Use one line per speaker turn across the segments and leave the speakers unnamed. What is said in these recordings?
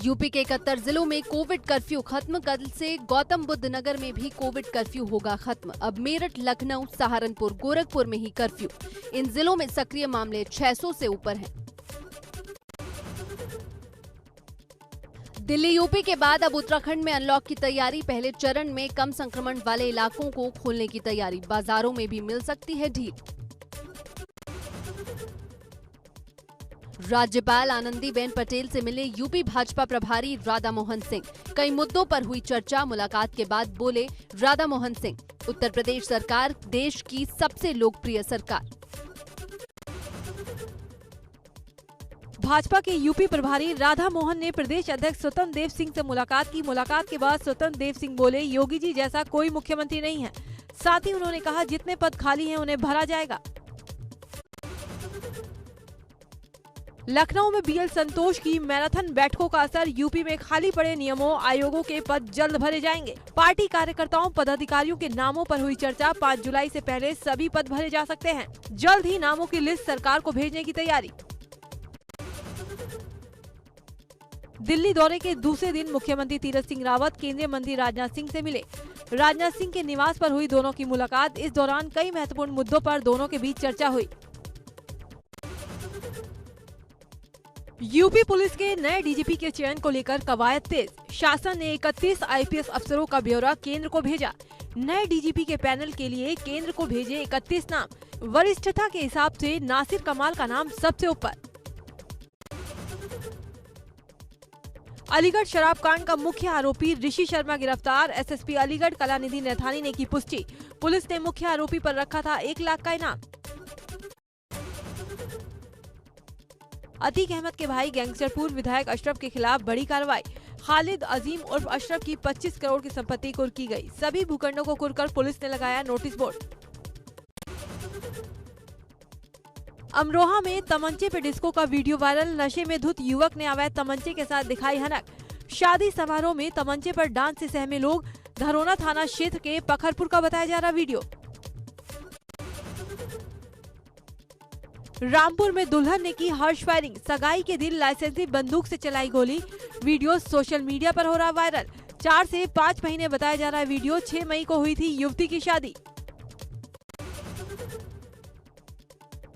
UP के 71 जिलों में कोविड कर्फ्यू खत्म। कल से गौतम बुद्ध नगर में भी कोविड कर्फ्यू होगा खत्म। अब मेरठ, लखनऊ, सहारनपुर, गोरखपुर में ही कर्फ्यू। इन जिलों में सक्रिय मामले 600 से ऊपर हैं। दिल्ली, यूपी के बाद अब उत्तराखंड में अनलॉक की तैयारी। पहले चरण में कम संक्रमण वाले इलाकों को खोलने की तैयारी। बाजारों में भी मिल सकती है ढील। राज्यपाल आनंदीबेन पटेल से मिले यूपी भाजपा प्रभारी राधा मोहन सिंह। कई मुद्दों पर हुई चर्चा। मुलाकात के बाद बोले राधा मोहन सिंह, उत्तर प्रदेश सरकार देश की सबसे लोकप्रिय सरकार।
भाजपा के यूपी प्रभारी राधा मोहन ने प्रदेश अध्यक्ष स्वतंत्र देव सिंह से मुलाकात की। मुलाकात के बाद स्वतंत्र देव सिंह बोले, योगी जी जैसा कोई मुख्यमंत्री नहीं है। साथ ही उन्होंने कहा, जितने पद खाली हैं उन्हें भरा जाएगा। लखनऊ में बीएल संतोष की मैराथन बैठकों का असर। यूपी में खाली पड़े नियमों, आयोगों के पद जल्द भरे जाएंगे। पार्टी कार्यकर्ताओं, पदाधिकारियों के नामों पर हुई चर्चा। 5 जुलाई से पहले सभी पद भरे जा सकते हैं। जल्द ही नामों की लिस्ट सरकार को भेजने की तैयारी। दिल्ली दौरे के दूसरे दिन मुख्यमंत्री तीरथ सिंह रावत केंद्रीय मंत्री राजनाथ सिंह से मिले। राजनाथ सिंह के निवास पर हुई दोनों की मुलाकात। इस दौरान कई महत्वपूर्ण मुद्दों पर दोनों के बीच चर्चा हुई। यूपी पुलिस के नए डीजीपी के चयन को लेकर कवायद तेज। शासन ने 31 आईपीएस अफसरों का ब्यौरा केंद्र को भेजा। नए डीजीपी के पैनल के लिए केंद्र को भेजे 31 नाम। वरिष्ठता के हिसाब से नासिर कमाल का नाम सबसे ऊपर। अलीगढ़ शराब कांड का मुख्य आरोपी ऋषि शर्मा गिरफ्तार। एसएसपी अलीगढ़ कलानिधि नैथानी ने की पुष्टि। पुलिस ने मुख्य आरोपी पर रखा था 1 लाख का इनाम। अतीक अहमद के भाई गैंगस्टर पूर्व विधायक अशरफ के खिलाफ बड़ी कार्रवाई। खालिद अजीम उर्फ अशरफ की 25 करोड़ की संपत्ति कुर्क की गई। सभी भूखंडों को कुर्क कर पुलिस ने लगाया नोटिस बोर्ड। अमरोहा में तमंचे पे डिस्को का वीडियो वायरल। नशे में धुत युवक ने अवैध तमंचे के साथ दिखाई हनक। शादी समारोह में तमंचे पर डांस से सहमे लोग। धरोना थाना क्षेत्र के पखरपुर का बताया जा रहा वीडियो। रामपुर में दुल्हन ने की हर्ष फायरिंग। सगाई के दिन लाइसेंसी बंदूक से चलाई गोली। वीडियो सोशल मीडिया पर हो रहा वायरल। 4 से 5 महीने बताया जा रहा है वीडियो। 6 मई को हुई थी युवती की शादी।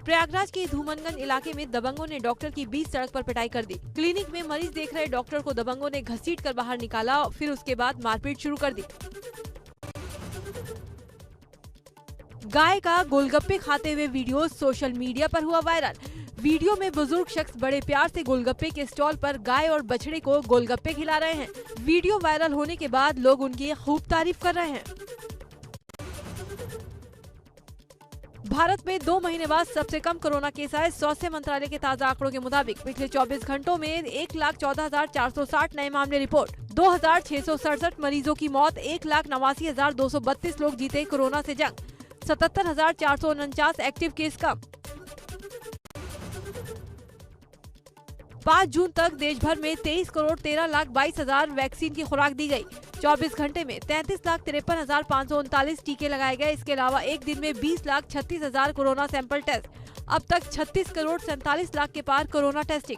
प्रयागराज के धूमनगंज इलाके में दबंगों ने डॉक्टर की बीच सड़क पर पिटाई कर दी। क्लिनिक में मरीज देख रहे डॉक्टर को दबंगों ने घसीट कर बाहर निकाला। फिर उसके बाद मारपीट शुरू कर दी। गाय का गोलगप्पे खाते हुए वीडियो सोशल मीडिया पर हुआ वायरल। वीडियो में बुजुर्ग शख्स बड़े प्यार से गोलगप्पे के स्टॉल पर गाय और बछड़े को गोलगप्पे खिला रहे हैं। वीडियो वायरल होने के बाद लोग उनकी खूब तारीफ कर रहे हैं। भारत में 2 महीने बाद सबसे कम कोरोना केस आए। स्वास्थ्य मंत्रालय के ताजा आंकड़ों के मुताबिक पिछले 24 घंटों में 1,14,460 नए मामले रिपोर्ट। 2,667 मरीजों की मौत। 1,89,232 लोग जीते कोरोना से जंग। 77,449 एक्टिव केस कम। 5 जून तक देश भर में 23,13,22,000 वैक्सीन की खुराक दी गई। 24 घंटे में 33,53,539 टीके लगाए गए। इसके अलावा एक दिन में 20,36,000 कोरोना सैंपल टेस्ट। अब तक 36,47,00,000 के पार कोरोना टेस्टिंग।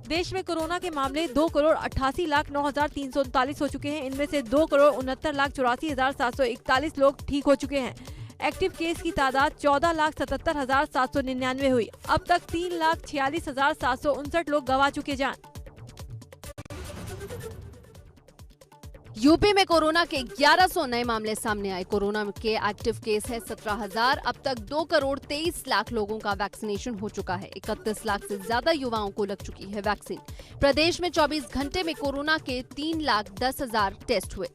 देश में कोरोना के मामले 2,88,09,339 हो चुके हैं। इनमें से 2,69,84,741 लोग ठीक हो चुके हैं। एक्टिव केस की तादाद 14,77,799 हुई। अब तक 3,46,759 लोग गंवा चुके जान।
यूपी में कोरोना के 1100 नए मामले सामने आए। कोरोना के एक्टिव केस है 17,000। अब तक 2,23,00,000 लोगों का वैक्सीनेशन हो चुका है। 31 लाख से ज्यादा युवाओं को लग चुकी है वैक्सीन। प्रदेश में 24 घंटे में कोरोना के 3,10,000 टेस्ट हुए।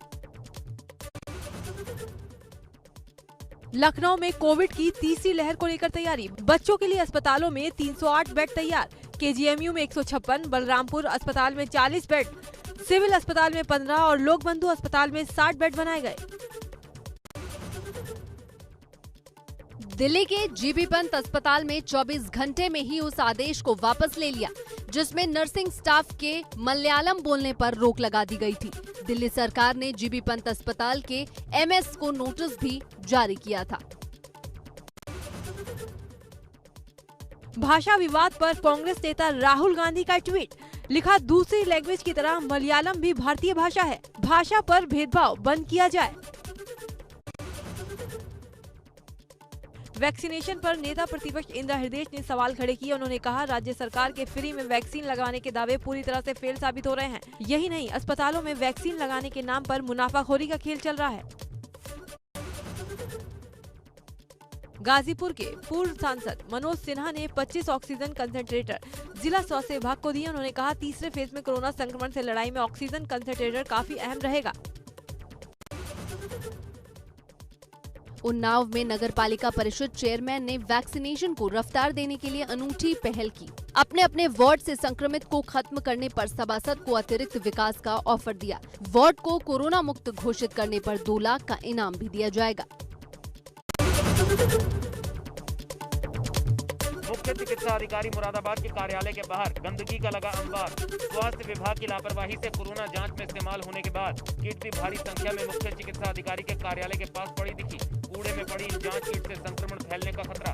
लखनऊ में कोविड की तीसरी लहर को लेकर तैयारी। बच्चों के लिए अस्पतालों में 308 बेड तैयार। केजीएमयू में 156, बलरामपुर अस्पताल में 40 बेड, सिविल अस्पताल में 15 और लोक बंधु अस्पताल में 60 बेड बनाए गए।
दिल्ली के जीबी पंत अस्पताल में 24 घंटे में ही उस आदेश को वापस ले लिया जिसमें नर्सिंग स्टाफ के मलयालम बोलने पर रोक लगा दी गई थी। दिल्ली सरकार ने जीबी पंत अस्पताल के एमएस को नोटिस भी जारी किया था।
भाषा विवाद पर कांग्रेस नेता राहुल गांधी का ट्वीट, लिखा दूसरी लैंग्वेज की तरह मलयालम भी भारतीय भाषा है, भाषा पर भेदभाव बंद किया जाए। वैक्सीनेशन पर नेता प्रतिपक्ष इंदिरा हृदयेश ने सवाल खड़े किए। उन्होंने कहा, राज्य सरकार के फ्री में वैक्सीन लगाने के दावे पूरी तरह से फेल साबित हो रहे हैं। यही नहीं, अस्पतालों में वैक्सीन लगाने के नाम पर मुनाफाखोरी का खेल चल रहा है। गाजीपुर के पूर्व सांसद मनोज सिन्हा ने 25 ऑक्सीजन कंसंट्रेटर जिला स्वास्थ्य विभाग को दिए। उन्होंने कहा, तीसरे फेज में कोरोना संक्रमण से लड़ाई में ऑक्सीजन कंसंट्रेटर काफी अहम रहेगा।
उन्नाव में नगर पालिका परिषद चेयरमैन ने वैक्सीनेशन को रफ्तार देने के लिए अनूठी पहल की। अपने अपने वार्ड से संक्रमित को खत्म करने पर सभासद को अतिरिक्त विकास का ऑफर दिया। वार्ड को कोरोना मुक्त घोषित करने पर 2 लाख का इनाम भी दिया जाएगा।
मुख्य चिकित्सा अधिकारी मुरादाबाद के कार्यालय के बाहर गंदगी का लगा अंबार। स्वास्थ्य विभाग की लापरवाही से कोरोना जांच में इस्तेमाल होने के बाद किट भी भारी संख्या में मुख्य चिकित्सा अधिकारी के कार्यालय के पास पड़ी दिखी। कूड़े में पड़ी इन जांच किट से संक्रमण फैलने का खतरा।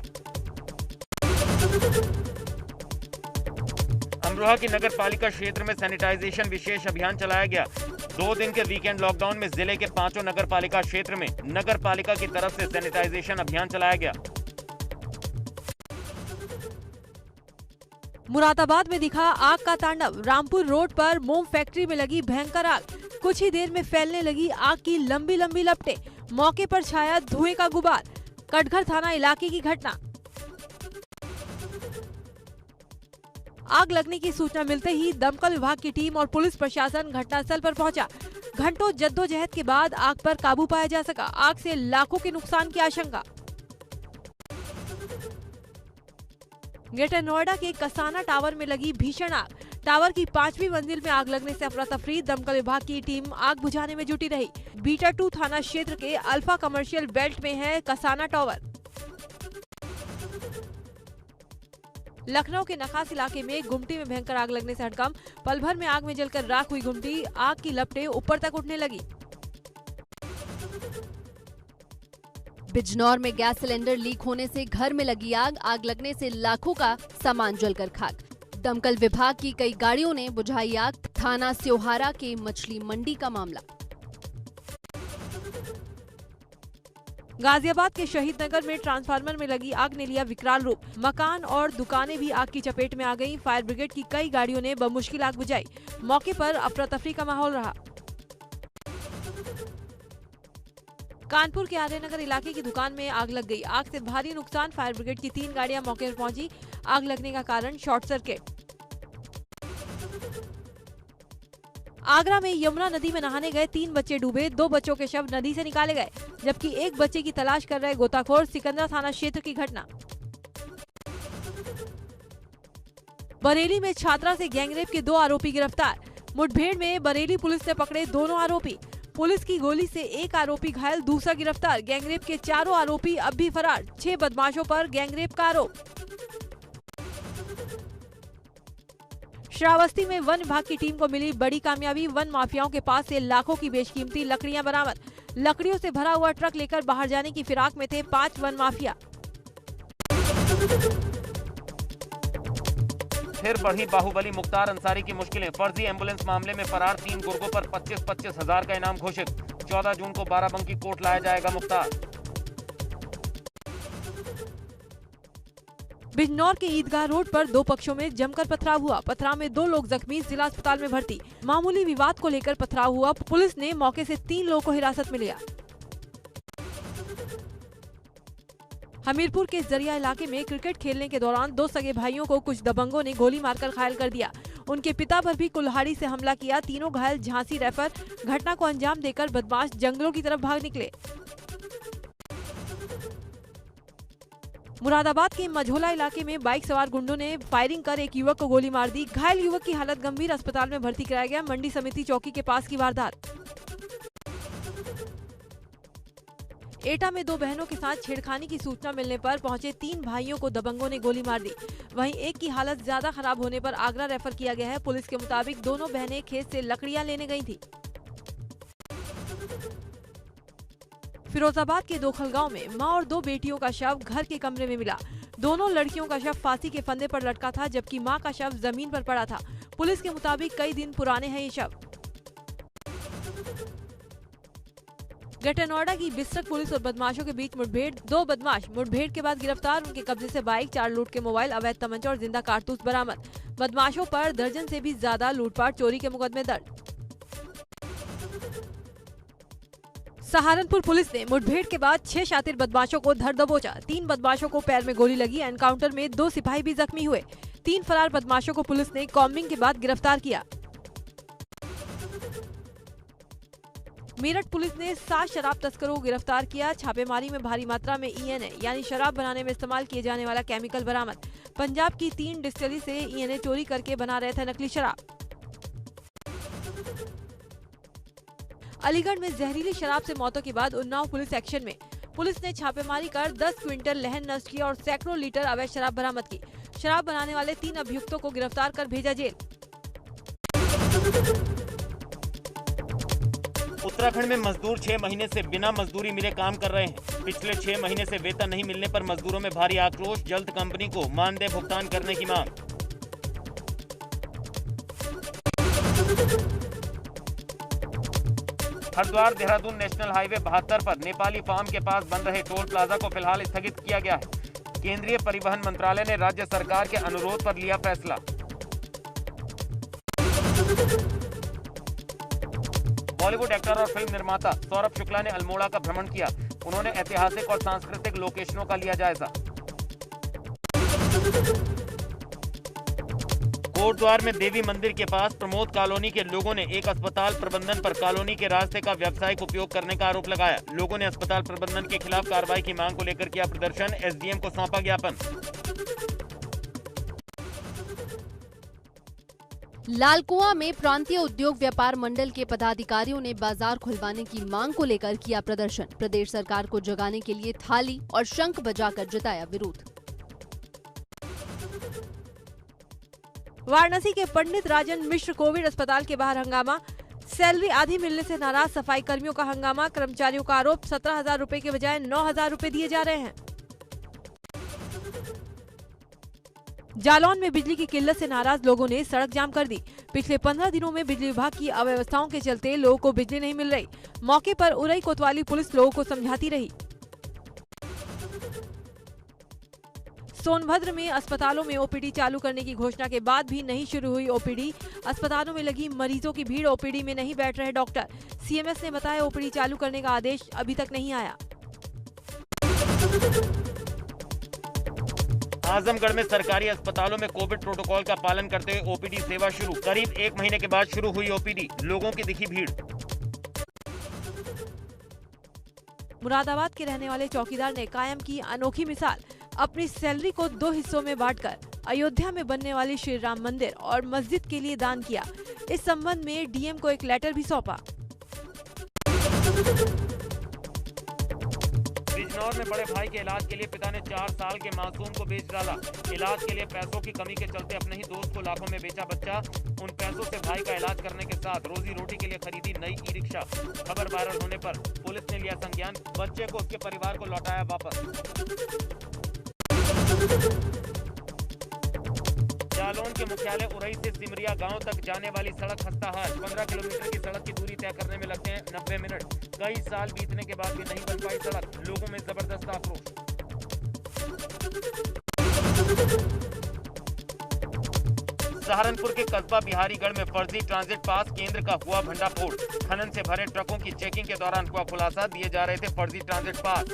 अमरोहा की नगर पालिका क्षेत्र में सैनिटाइजेशन विशेष अभियान चलाया गया। 2 दिन के वीकेंड लॉकडाउन में जिले के 5 नगर पालिका क्षेत्र में नगर पालिका की तरफ से सैनिटाइजेशन अभियान चलाया गया।
मुरादाबाद में दिखा आग का तांडव। रामपुर रोड पर मोम फैक्ट्री में लगी भयंकर आग। कुछ ही देर में फैलने लगी आग की लंबी लंबी लपटें। मौके पर छाया धुएं का गुबार। कटघर थाना इलाके की घटना। आग लगने की सूचना मिलते ही दमकल विभाग की टीम और पुलिस प्रशासन घटनास्थल पर पहुंचा। घंटों जद्दोजहद के बाद आग पर काबू पाया जा सका। आग से लाखों के नुकसान की आशंका। ग्रेटर नोएडा के कसाना टावर में लगी भीषण आग। टावर की 5वीं मंजिल में आग लगने से अफरा तफरी। दमकल विभाग की टीम आग बुझाने में जुटी रही। बीटा 2 थाना क्षेत्र के अल्फा कमर्शियल बेल्ट में है कसाना टावर। लखनऊ के नखास इलाके में गुमटी में भयंकर आग लगने से हड़कंप। पल भर में आग में जलकर राख हुई गुमटी। आग की लपटें ऊपर तक उठने लगी।
बिजनौर में गैस सिलेंडर लीक होने से घर में लगी आग। आग लगने से लाखों का सामान जलकर खाक। दमकल विभाग की कई गाड़ियों ने बुझाई आग। थाना स्योहारा के मछली मंडी का मामला।
गाजियाबाद के शहीद नगर में ट्रांसफार्मर में लगी आग ने लिया विकराल रूप। मकान और दुकानें भी आग की चपेट में आ गईं। फायर ब्रिगेड की कई गाड़ियों ने बमुश्किल आग बुझाई। मौके पर अफरा तफरी का माहौल रहा। कानपुर के आर्यनगर इलाके की दुकान में आग लग गई। आग से भारी नुकसान। फायर ब्रिगेड की 3 गाड़ियां मौके पर पहुंची। आग लगने का कारण शॉर्ट सर्किट। आगरा में यमुना नदी में नहाने गए 3 बच्चे डूबे। 2 बच्चों के शव नदी से निकाले गए, जबकि एक बच्चे की तलाश कर रहे गोताखोर। सिकंदरा थाना क्षेत्र की घटना। बरेली में छात्रा से गैंगरेप के 2 आरोपी गिरफ्तार। मुठभेड़ में बरेली पुलिस ने पकड़े दोनों आरोपी। पुलिस की गोली से एक आरोपी घायल, दूसरा गिरफ्तार। गैंगरेप के 4 आरोपी अब भी फरार। 6 बदमाशों पर गैंगरेप का आरोप। श्रावस्ती में वन विभाग की टीम को मिली बड़ी कामयाबी। वन माफियाओं के पास से लाखों की बेशकीमती लकड़ियां बरामद। लकड़ियों से भरा हुआ ट्रक लेकर बाहर जाने की फिराक में थे 5 वन माफिया।
फिर बढ़ी बाहुबली मुख्तार अंसारी की मुश्किलें। फर्जी एम्बुलेंस मामले में फरार 3 गुर्गों पर 25-25 हजार का इनाम घोषित। 14 जून को बाराबंकी कोर्ट लाया जाएगा मुख्तार।
बिजनौर के ईदगाह रोड पर 2 पक्षों में जमकर पथराव हुआ। पथराव में 2 लोग जख्मी, जिला अस्पताल में भर्ती। मामूली विवाद को लेकर पथराव हुआ। पुलिस ने मौके से 3 लोगों को हिरासत में लिया। हमीरपुर के जरिया इलाके में क्रिकेट खेलने के दौरान 2 सगे भाइयों को कुछ दबंगों ने गोली मारकर घायल कर दिया। उनके पिता पर भी कुल्हाड़ी से हमला किया। तीनों घायल झांसी रेफर। घटना को अंजाम देकर बदमाश जंगलों की तरफ भाग निकले। मुरादाबाद के मझोला इलाके में बाइक सवार गुंडों ने फायरिंग कर एक युवक को गोली मार दी। घायल युवक की हालत गंभीर, अस्पताल में भर्ती कराया गया। मंडी समिति चौकी के पास की वारदात। एटा में 2 बहनों के साथ छेड़खानी की सूचना मिलने पर पहुंचे 3 भाइयों को दबंगों ने गोली मार दी। वहीं एक की हालत ज्यादा खराब होने पर आगरा रेफर किया गया है। पुलिस के मुताबिक दोनों बहनें खेत से लकड़ियां लेने गई थी। फिरोजाबाद के दोखलगांव में मां और 2 बेटियों का शव घर के कमरे में मिला। दोनों लड़कियों का शव फांसी के फंदे पर लटका था, जबकि मां का शव जमीन पर पड़ा था। पुलिस के मुताबिक कई दिन पुराने हैं ये शव। ग्रेटर नोएडा की बिस्तर पुलिस और बदमाशों के बीच मुठभेड़। 2 बदमाश मुठभेड़ के बाद गिरफ्तार। उनके कब्जे से बाइक, 4 लूट के मोबाइल, अवैध तमंचे और जिंदा कारतूस बरामद। बदमाशों पर दर्जन से भी ज्यादा लूटपाट चोरी के मुकदमे दर्ज। सहारनपुर पुलिस ने मुठभेड़ के बाद 6 शातिर बदमाशों को धर दबोचा। 3 बदमाशों को पैर में गोली लगी। एनकाउंटर में 2 सिपाही भी जख्मी हुए। 3 फरार बदमाशों को पुलिस ने कॉम्बिंग के बाद गिरफ्तार किया। मेरठ पुलिस ने 7 शराब तस्करों को गिरफ्तार किया। छापेमारी में भारी मात्रा में ENA यानी शराब बनाने में इस्तेमाल किए जाने वाला केमिकल बरामद। पंजाब की 3 डिस्टिलरी से ENA चोरी करके बना रहे थे नकली शराब। अलीगढ़ में जहरीली शराब से मौतों के बाद उन्नाव पुलिस एक्शन में। पुलिस ने छापेमारी कर 10 क्विंटल लहन नष्ट किया और सैकड़ों लीटर अवैध शराब बरामद की। शराब बनाने वाले 3 अभियुक्तों को गिरफ्तार कर भेजा जेल।
उत्तराखंड में मजदूर 6 महीने से बिना मजदूरी मिले काम कर रहे हैं। पिछले 6 महीने से वेतन नहीं मिलने पर मजदूरों में भारी आक्रोश। जल्द कंपनी को मानदेय भुगतान करने की मांग। हरिद्वार देहरादून नेशनल हाईवे 72 पर नेपाली फार्म के पास बन रहे टोल प्लाजा को फिलहाल स्थगित किया गया है। केंद्रीय परिवहन मंत्रालय ने राज्य सरकार के अनुरोध पर लिया फैसला। बॉलीवुड एक्टर और फिल्म निर्माता सौरभ शुक्ला ने अल्मोड़ा का भ्रमण किया। उन्होंने ऐतिहासिक और सांस्कृतिक लोकेशनों का लिया जायजा। कोटद्वार में देवी मंदिर के पास प्रमोद कॉलोनी के लोगों ने एक अस्पताल प्रबंधन पर कॉलोनी के रास्ते का व्यावसायिक उपयोग करने का आरोप लगाया। लोगों ने अस्पताल प्रबंधन के खिलाफ कार्रवाई की मांग को लेकर किया प्रदर्शन। SDM को सौंपा ज्ञापन।
लालकुआं में प्रांतीय उद्योग व्यापार मंडल के पदाधिकारियों ने बाजार खुलवाने की मांग को लेकर किया प्रदर्शन। प्रदेश सरकार को जगाने के लिए थाली और शंख बजाकर जताया विरोध।
वाराणसी के पंडित राजन मिश्र कोविड अस्पताल के बाहर हंगामा। सैलरी आधी मिलने से नाराज सफाई कर्मियों का हंगामा। कर्मचारियों का आरोप 17,000 रुपए के बजाय 9,000 रुपए दिए जा रहे हैं। जालौन में बिजली की किल्लत से नाराज लोगों ने सड़क जाम कर दी। पिछले 15 दिनों में बिजली विभाग की अव्यवस्थाओं के चलते लोगों को बिजली नहीं मिल रही। मौके पर उरई कोतवाली पुलिस लोगों को समझाती रही। सोनभद्र में अस्पतालों में OPD चालू करने की घोषणा के बाद भी नहीं शुरू हुई OPD। अस्पतालों में लगी मरीजों की भीड़। OPD में नहीं बैठ रहे डॉक्टर। CMS ने बताया OPD चालू करने का आदेश अभी तक नहीं आया।
आजमगढ़ में सरकारी अस्पतालों में कोविड प्रोटोकॉल का पालन करते हुए OPD सेवा शुरू। करीब 1 महीने के बाद शुरू हुई OPD। लोगों की दिखी भीड़।
मुरादाबाद के रहने वाले चौकीदार ने कायम की अनोखी मिसाल। अपनी सैलरी को 2 हिस्सों में बांटकर अयोध्या में बनने वाली श्री राम मंदिर और मस्जिद के लिए दान किया। इस संबंध में DM को एक लेटर भी सौंपा।
बिजनौर में बड़े भाई के इलाज के लिए पिता ने 4 साल के मासूम को बेच डाला। इलाज के लिए पैसों की कमी के चलते अपने ही दोस्त को लाखों में बेचा बच्चा। उन पैसों से भाई का इलाज करने के साथ रोजी रोटी के लिए खरीदी नई ई-रिक्शा। खबर वायरल होने पर पुलिस ने लिया संज्ञान। बच्चे को उसके परिवार को लौटाया वापस। जालौन के मुख्यालय उरई से सिमरिया गांव तक जाने वाली सड़क खस्ताहाल। 15 किलोमीटर की सड़क की दूरी तय करने में लगते हैं 90 मिनट। कई साल बीतने के बाद भी नहीं बन पाई सड़क। लोगों में जबरदस्त आक्रोश। सहारनपुर के कस्बा बिहारीगढ़ में फर्जी ट्रांजिट पास केंद्र का हुआ भंडाफोड़। खनन से भरे ट्रकों की चेकिंग के दौरान हुआ खुलासा। दिए जा रहे थे फर्जी ट्रांजिट पास।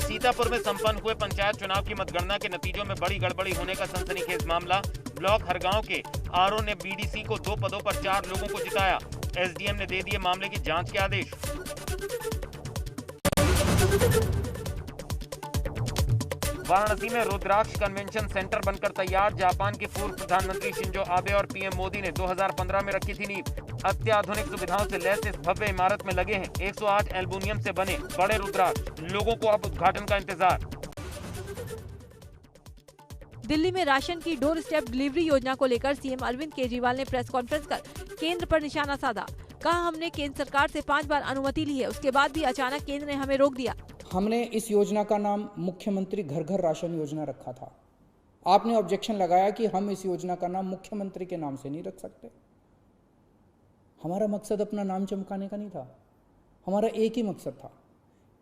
सीतापुर में संपन्न हुए पंचायत चुनाव की मतगणना के नतीजों में बड़ी गड़बड़ी होने का सनसनीखेज मामला। ब्लॉक हरगांव के RO ने BDC को 2 पदों पर 4 लोगों को जिताया। SDM ने दे दिए मामले की जांच के आदेश। वाराणसी में रुद्राक्ष कन्वेंशन सेंटर बनकर तैयार। जापान के पूर्व प्रधानमंत्री शिंजो आबे और PM मोदी ने 2015 में रखी थी नींव। अत्याधुनिक सुविधाओं से लैस इस भव्य इमारत में लगे हैं 108 एल्युमिनियम से बने बड़े रुद्राक्ष। लोगों को अब उद्घाटन का इंतजार।
दिल्ली में राशन की डोर स्टेप डिलीवरी योजना को लेकर CM अरविंद केजरीवाल ने प्रेस कॉन्फ्रेंस कर केंद्र पर निशाना साधा। कहा हमने केंद्र सरकार से 5 बार अनुमति ली है, उसके बाद भी अचानक केंद्र ने हमें रोक दिया।
हमने इस योजना का नाम मुख्यमंत्री घर घर राशन योजना रखा था। आपने ऑब्जेक्शन लगाया कि हम इस योजना का नाम मुख्यमंत्री के नाम से नहीं रख सकते। हमारा मकसद अपना नाम चमकाने का नहीं था, हमारा एक ही मकसद था,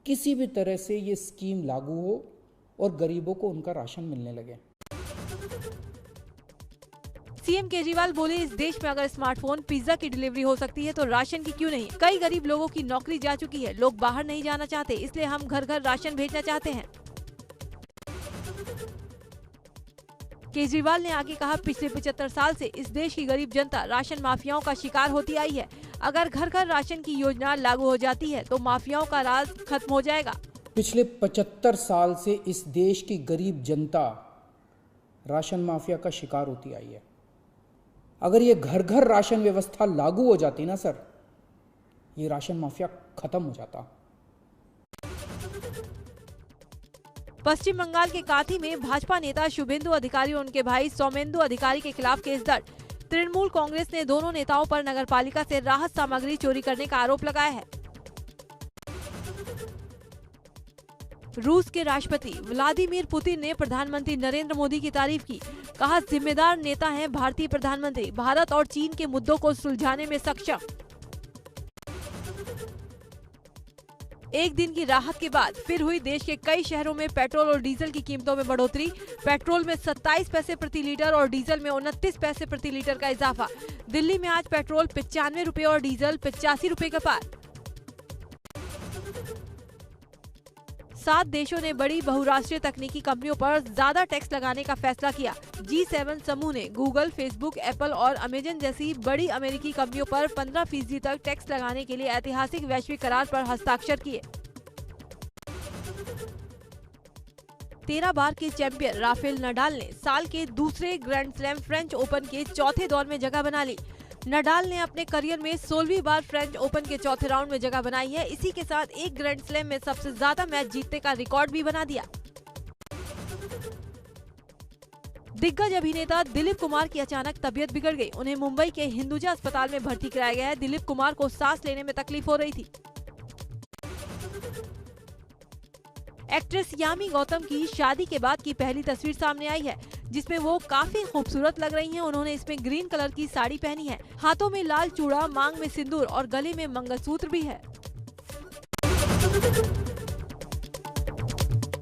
किसी भी तरह से ये स्कीम लागू हो और गरीबों को उनका राशन मिलने लगे।
सीएम केजरीवाल बोले, इस देश में अगर स्मार्टफोन, पिज्जा की डिलीवरी हो सकती है तो राशन की क्यों नहीं। कई गरीब लोगों की नौकरी जा चुकी है, लोग बाहर नहीं जाना चाहते, इसलिए हम घर घर राशन भेजना चाहते हैं। केजरीवाल ने आगे कहा, पिछले 75 साल से इस देश की गरीब जनता राशन माफियाओं का शिकार होती आई है। अगर घर घर राशन की योजना लागू हो जाती है तो माफियाओं का राज खत्म हो जाएगा।
पिछले 75 साल से इस देश की गरीब जनता राशन माफिया का शिकार होती आई है। अगर ये घर घर राशन व्यवस्था लागू हो जाती ना सर, ये राशन माफिया खत्म हो जाता।
पश्चिम बंगाल के काथी में भाजपा नेता शुभेंदु अधिकारी और उनके भाई सौमेंदु अधिकारी के खिलाफ केस दर्ज। तृणमूल कांग्रेस ने दोनों नेताओं पर नगरपालिका से राहत सामग्री चोरी करने का आरोप लगाया है। रूस के राष्ट्रपति व्लादिमीर पुतिन ने प्रधानमंत्री नरेंद्र मोदी की तारीफ की। कहा, जिम्मेदार नेता हैं भारतीय प्रधानमंत्री, भारत और चीन के मुद्दों को सुलझाने में सक्षम। एक दिन की राहत के बाद फिर हुई देश के कई शहरों में पेट्रोल और डीजल की कीमतों में बढ़ोतरी। पेट्रोल में 27 पैसे प्रति लीटर और डीजल में 29 पैसे प्रति लीटर का इजाफा। दिल्ली में आज पेट्रोल 95 रुपए और डीजल 85 रुपए का पार। 7 देशों ने बड़ी बहुराष्ट्रीय तकनीकी कंपनियों पर ज्यादा टैक्स लगाने का फैसला किया। G7 समूह ने गूगल, फेसबुक, एप्पल और अमेजन जैसी बड़ी अमेरिकी कंपनियों पर 15% तक टैक्स लगाने के लिए ऐतिहासिक वैश्विक करार पर हस्ताक्षर किए। 13 बार के चैंपियन राफेल नडाल ने साल के दूसरे ग्रैंड स्लैम फ्रेंच ओपन के चौथे दौर में जगह बना ली। नडाल ने अपने करियर में 16वीं बार फ्रेंच ओपन के चौथे राउंड में जगह बनाई है। इसी के साथ एक ग्रैंड स्लैम में सबसे ज्यादा मैच जीतने का रिकॉर्ड भी बना दिया। दिग्गज अभिनेता दिलीप कुमार की अचानक तबीयत बिगड़ गई। उन्हें मुंबई के हिंदुजा अस्पताल में भर्ती कराया गया है। दिलीप कुमार को सांस लेने में तकलीफ हो रही थी। एक्ट्रेस यामी गौतम की शादी के बाद की पहली तस्वीर सामने आई है, जिसमें वो काफी खूबसूरत लग रही हैं। उन्होंने इसमें ग्रीन कलर की साड़ी पहनी है, हाथों में लाल चूड़ा, मांग में सिंदूर और गले में मंगलसूत्र भी है।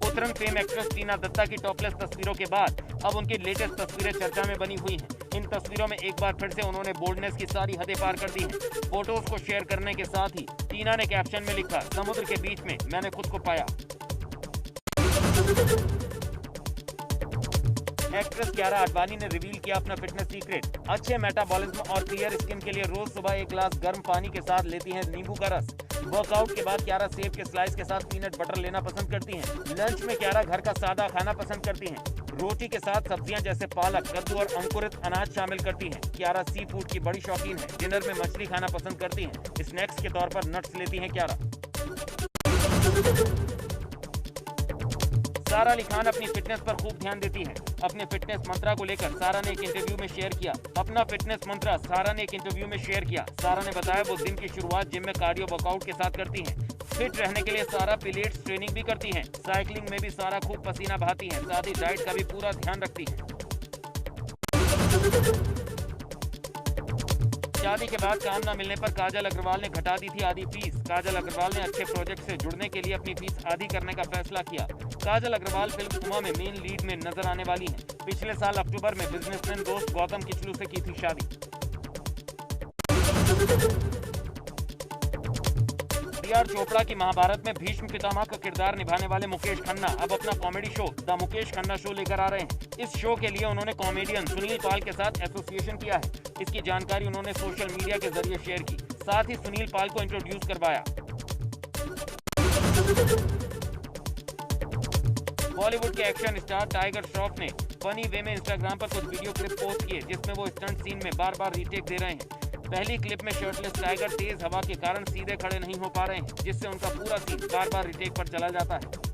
उत्तराखंड फेम एक्ट्रेस टीना दत्ता की टॉपलेस तस्वीरों के बाद अब उनकी लेटेस्ट तस्वीरें चर्चा में बनी हुई हैं। इन तस्वीरों में एक बार फिर से उन्होंने बोल्डनेस की सारी हदें पार कर दी हैं। फोटोज को शेयर करने के साथ ही टीना ने कैप्शन में लिखा, समुद्र के बीच में मैंने खुद को पाया। एक्ट्रेस कियारा आडवाणी ने रिवील किया अपना फिटनेस सीक्रेट। अच्छे मेटाबॉलिज्म और क्लियर स्किन के लिए रोज सुबह एक गिलास गर्म पानी के साथ लेती हैं नींबू का रस। वर्कआउट के बाद कियारा सेब के स्लाइस के साथ पीनट बटर लेना पसंद करती हैं। लंच में कियारा घर का सादा खाना पसंद करती हैं। रोटी के साथ सब्जियां जैसे पालक, कद्दू और अंकुरित अनाज शामिल करती हैं। कियारा सी फूड की बड़ी शौकीन है। डिनर में मछली खाना पसंद करती हैं। स्नैक्स के तौर पर नट्स लेती हैं कियारा। सारा अली खान अपनी फिटनेस पर खूब ध्यान देती है। अपने फिटनेस मंत्रा को लेकर सारा ने एक इंटरव्यू में शेयर किया। अपना फिटनेस मंत्रा सारा ने एक इंटरव्यू में शेयर किया। सारा ने बताया वो दिन की शुरुआत जिम में कार्डियो वर्कआउट के साथ करती हैं। फिट रहने के लिए सारा पिलेट्स ट्रेनिंग भी करती हैं। साइकिलिंग में भी सारा खूब पसीना बहाती हैं। साथ ही डाइट का भी पूरा ध्यान रखती हैं। शादी के बाद काम न मिलने पर काजल अग्रवाल ने घटा दी थी आधी फीस। काजल अग्रवाल ने अच्छे प्रोजेक्ट से जुड़ने के लिए अपनी फीस आधी करने का फैसला किया। काजल अग्रवाल फिल्म कुमा में मेन लीड में नजर आने वाली हैं। पिछले साल अक्टूबर में बिजनेसमैन दोस्त गौतम किचलू से की थी शादी। आर चोपड़ा की महाभारत में भीष्म पितामह का किरदार निभाने वाले मुकेश खन्ना अब अपना comedy show the Mukesh Khanna show लेकर आ रहे हैं। इस शो के लिए उन्होंने कॉमेडियन सुनील पाल के साथ एसोसिएशन किया है। इसकी जानकारी उन्होंने सोशल मीडिया के जरिए शेयर की। साथ ही सुनील पाल को इंट्रोड्यूस करवाया। बॉलीवुड के एक्शन स्टार टाइगर श्रॉफ ने फनी वे में इंस्टाग्राम पर कुछ वीडियो क्लिप पोस्ट किए, जिसमें वो स्टंट सीन में बार बार रीटेक दे रहे हैं। पहली क्लिप में शर्टलेस टाइगर तेज हवा के कारण सीधे खड़े नहीं हो पा रहे हैं, जिससे उनका पूरा सीन बार बार रीटेक पर चला जाता है।